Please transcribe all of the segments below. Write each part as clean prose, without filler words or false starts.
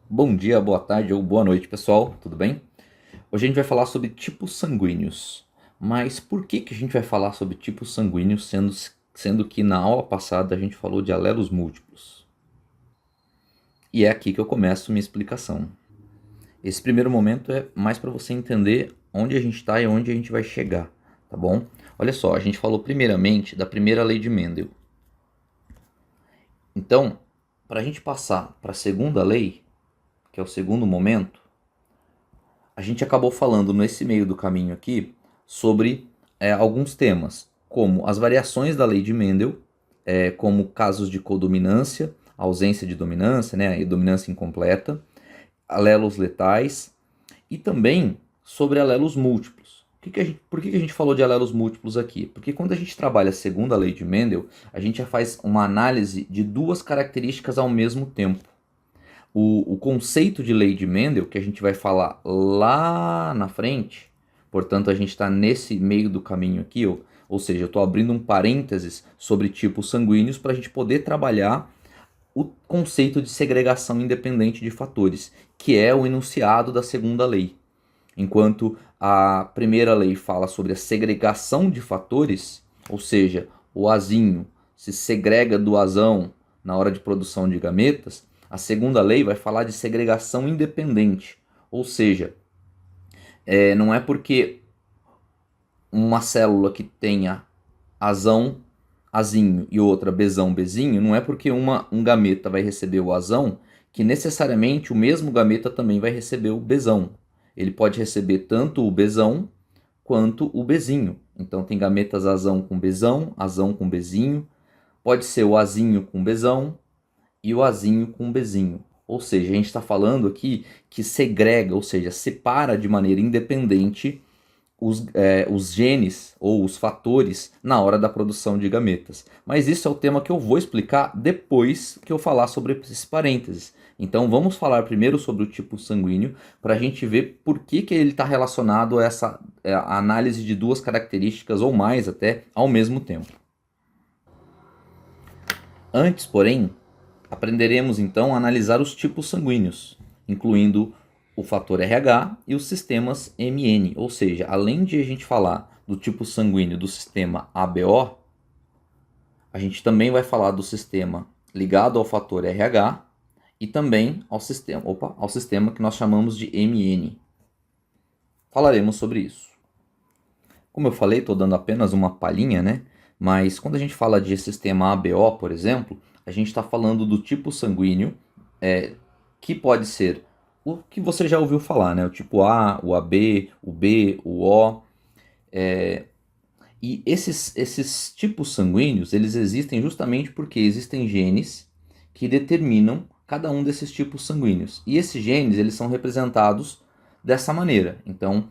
Bom dia, boa tarde ou boa noite, pessoal, tudo bem? Hoje a gente vai falar sobre tipos sanguíneos. Mas por que a gente vai falar sobre tipos sanguíneos, sendo que na aula passada a gente falou de alelos múltiplos? E é aqui que eu começo minha explicação. Esse primeiro momento é mais para você entender onde a gente está e onde a gente vai chegar, tá bom? Olha só, a gente falou primeiramente da primeira lei de Mendel. Então, para a gente passar para a segunda lei, que é o segundo momento, a gente acabou falando nesse meio do caminho aqui sobre alguns temas, como as variações da lei de Mendel, como casos de codominância, ausência de dominância, né, e dominância incompleta, alelos letais e também sobre alelos múltiplos. Por que a gente falou de alelos múltiplos aqui? Porque quando a gente trabalha a segunda lei de Mendel, a gente já faz uma análise de duas características ao mesmo tempo. O conceito de lei de Mendel, que a gente vai falar lá na frente, portanto a gente está nesse meio do caminho aqui, ou seja, eu estou abrindo um parênteses sobre tipos sanguíneos para a gente poder trabalhar o conceito de segregação independente de fatores, que é o enunciado da segunda lei. Enquanto a primeira lei fala sobre a segregação de fatores, ou seja, o azinho se segrega do azão na hora de produção de gametas, a segunda lei vai falar de segregação independente, ou seja, não é porque uma célula que tenha azão, azinho e outra bezão, bezinho, não é porque um gameta vai receber o azão que necessariamente o mesmo gameta também vai receber o bezão. Ele pode receber tanto o bezão quanto o bezinho. Então tem gametas azão com bezinho, pode ser o azinho com bezão e o azinho com bezinho. Ou seja, a gente está falando aqui que segrega, ou seja, separa de maneira independente os genes ou os fatores na hora da produção de gametas. Mas isso é o tema que eu vou explicar depois que eu falar sobre esses parênteses. Então vamos falar primeiro sobre o tipo sanguíneo para a gente ver por que ele está relacionado a essa a análise de duas características ou mais até ao mesmo tempo. Antes, porém, aprenderemos então a analisar os tipos sanguíneos, incluindo o fator RH e os sistemas MN, ou seja, além de a gente falar do tipo sanguíneo do sistema ABO, a gente também vai falar do sistema ligado ao fator RH e também ao sistema que nós chamamos de MN. Falaremos sobre isso. Como eu falei, estou dando apenas uma palhinha, né? Mas quando a gente fala de sistema ABO, por exemplo, a gente está falando do tipo sanguíneo, que pode ser o que você já ouviu falar, né? O tipo A, o AB, o B, o O. E esses tipos sanguíneos, eles existem justamente porque existem genes que determinam cada um desses tipos sanguíneos. E esses genes, eles são representados dessa maneira. Então,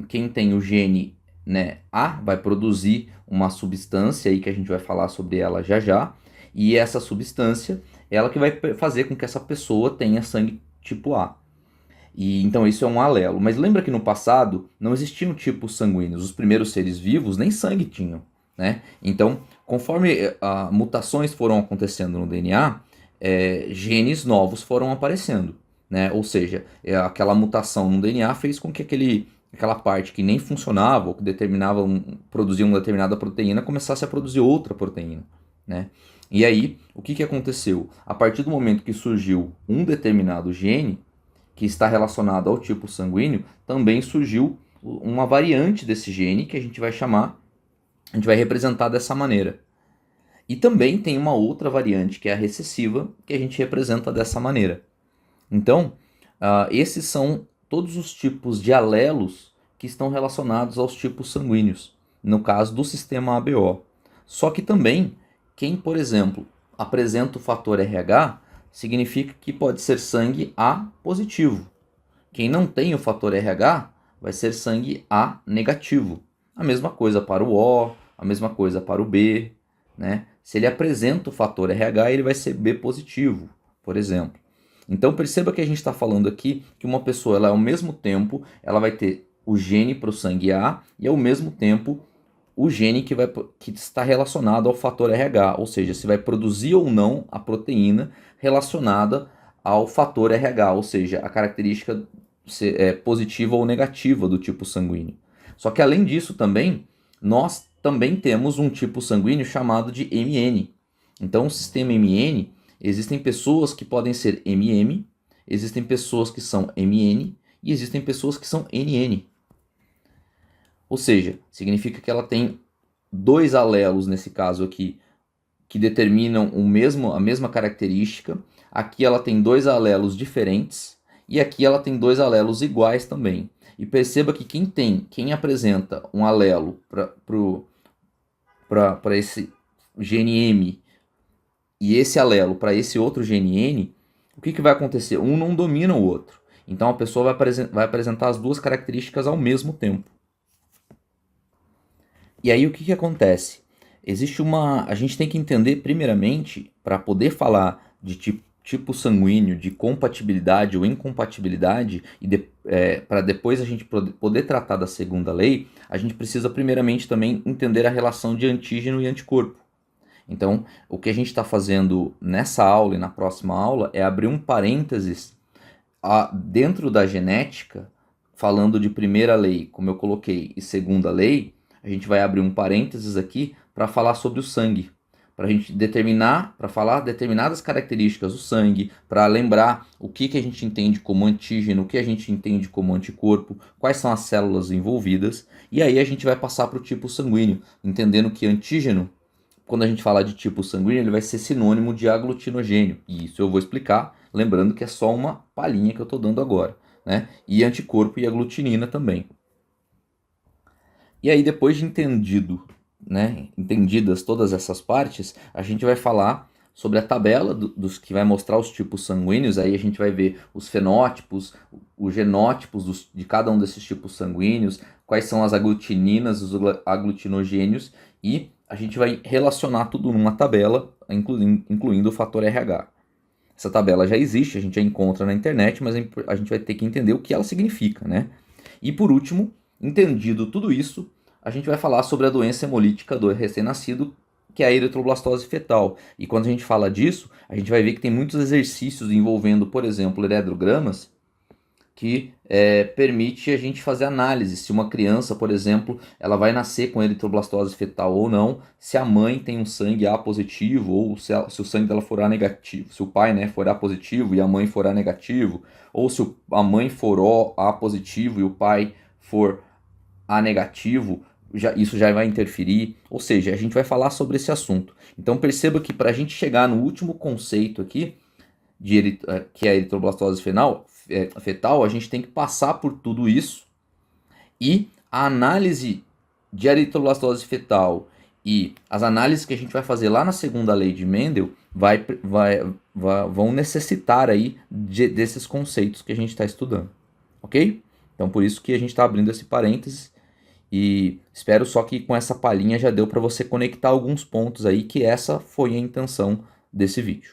quem tem o gene, né, A vai produzir uma substância aí que a gente vai falar sobre ela já já. E essa substância, ela que vai fazer com que essa pessoa tenha sangue tipo A. E então isso é um alelo. Mas lembra que no passado não existiam tipos sanguíneos. Os primeiros seres vivos nem sangue tinham, né? Então, conforme mutações foram acontecendo no DNA, genes novos foram aparecendo, né? Ou seja, aquela mutação no DNA fez com que aquela parte que nem funcionava ou que produzia uma determinada proteína começasse a produzir outra proteína, né? E aí, o que aconteceu? A partir do momento que surgiu um determinado gene, que está relacionado ao tipo sanguíneo, também surgiu uma variante desse gene que a gente vai representar dessa maneira. E também tem uma outra variante, que é a recessiva, que a gente representa dessa maneira. Então, esses são todos os tipos de alelos que estão relacionados aos tipos sanguíneos, no caso do sistema ABO. Só que também, quem, por exemplo, apresenta o fator RH, significa que pode ser sangue A positivo. Quem não tem o fator RH vai ser sangue A negativo. A mesma coisa para o O, a mesma coisa para o B, né? Se ele apresenta o fator RH, ele vai ser B positivo, por exemplo. Então perceba que a gente está falando aqui que uma pessoa, ela ao mesmo tempo, ela vai ter o gene para o sangue A e ao mesmo tempo o gene que está relacionado ao fator RH, ou seja, se vai produzir ou não a proteína relacionada ao fator RH, ou seja, a característica positiva ou negativa do tipo sanguíneo. Só que além disso também, nós também temos um tipo sanguíneo chamado de MN. Então, o sistema MN, existem pessoas que podem ser MM, existem pessoas que são MN e existem pessoas que são NN. Ou seja, significa que ela tem dois alelos nesse caso aqui, que determinam a mesma característica. Aqui ela tem dois alelos diferentes e aqui ela tem dois alelos iguais também. E perceba que quem apresenta um alelo para esse GNM e esse alelo para esse outro GNN, o que vai acontecer? Um não domina o outro. Então a pessoa vai apresentar as duas características ao mesmo tempo. E aí o que acontece? A gente tem que entender primeiramente, para poder falar de tipo sanguíneo, de compatibilidade ou incompatibilidade, para depois a gente poder tratar da segunda lei, a gente precisa primeiramente também entender a relação de antígeno e anticorpo. Então, o que a gente está fazendo nessa aula e na próxima aula é abrir um parênteses dentro da genética, falando de primeira lei, como eu coloquei, e segunda lei. A gente vai abrir um parênteses aqui para falar sobre o sangue, para a gente para falar determinadas características do sangue, para lembrar o que a gente entende como antígeno, o que a gente entende como anticorpo, quais são as células envolvidas, e aí a gente vai passar para o tipo sanguíneo, entendendo que antígeno, quando a gente falar de tipo sanguíneo, ele vai ser sinônimo de aglutinogênio, e isso eu vou explicar, lembrando que é só uma palhinha que eu estou dando agora, né? E anticorpo e aglutinina também. E aí, depois de entendidas todas essas partes, a gente vai falar sobre a tabela dos que vai mostrar os tipos sanguíneos. Aí a gente vai ver os fenótipos, os genótipos de cada um desses tipos sanguíneos, quais são as aglutininas, os aglutinogênios, e a gente vai relacionar tudo numa tabela, incluindo o fator RH. Essa tabela já existe, a gente já encontra na internet, mas a gente vai ter que entender o que ela significa, né? E por último, entendido tudo isso, a gente vai falar sobre a doença hemolítica do recém-nascido, que é a eritroblastose fetal. E quando a gente fala disso, a gente vai ver que tem muitos exercícios envolvendo, por exemplo, eredrogramas, que permite a gente fazer análise se uma criança, por exemplo, ela vai nascer com eritroblastose fetal ou não, se a mãe tem um sangue A positivo ou se o sangue dela for A negativo, se o pai, né, for A positivo e a mãe for A negativo, ou se a mãe for A positivo e o pai for A negativo, isso já vai interferir. Ou seja, a gente vai falar sobre esse assunto. Então perceba que para a gente chegar no último conceito aqui, que é a eritroblastose fetal, a gente tem que passar por tudo isso, e a análise de eritroblastose fetal e as análises que a gente vai fazer lá na segunda lei de Mendel vão necessitar aí desses conceitos que a gente está estudando, ok? Então por isso que a gente está abrindo esse parênteses, e espero só que com essa palhinha já deu para você conectar alguns pontos aí, que essa foi a intenção desse vídeo.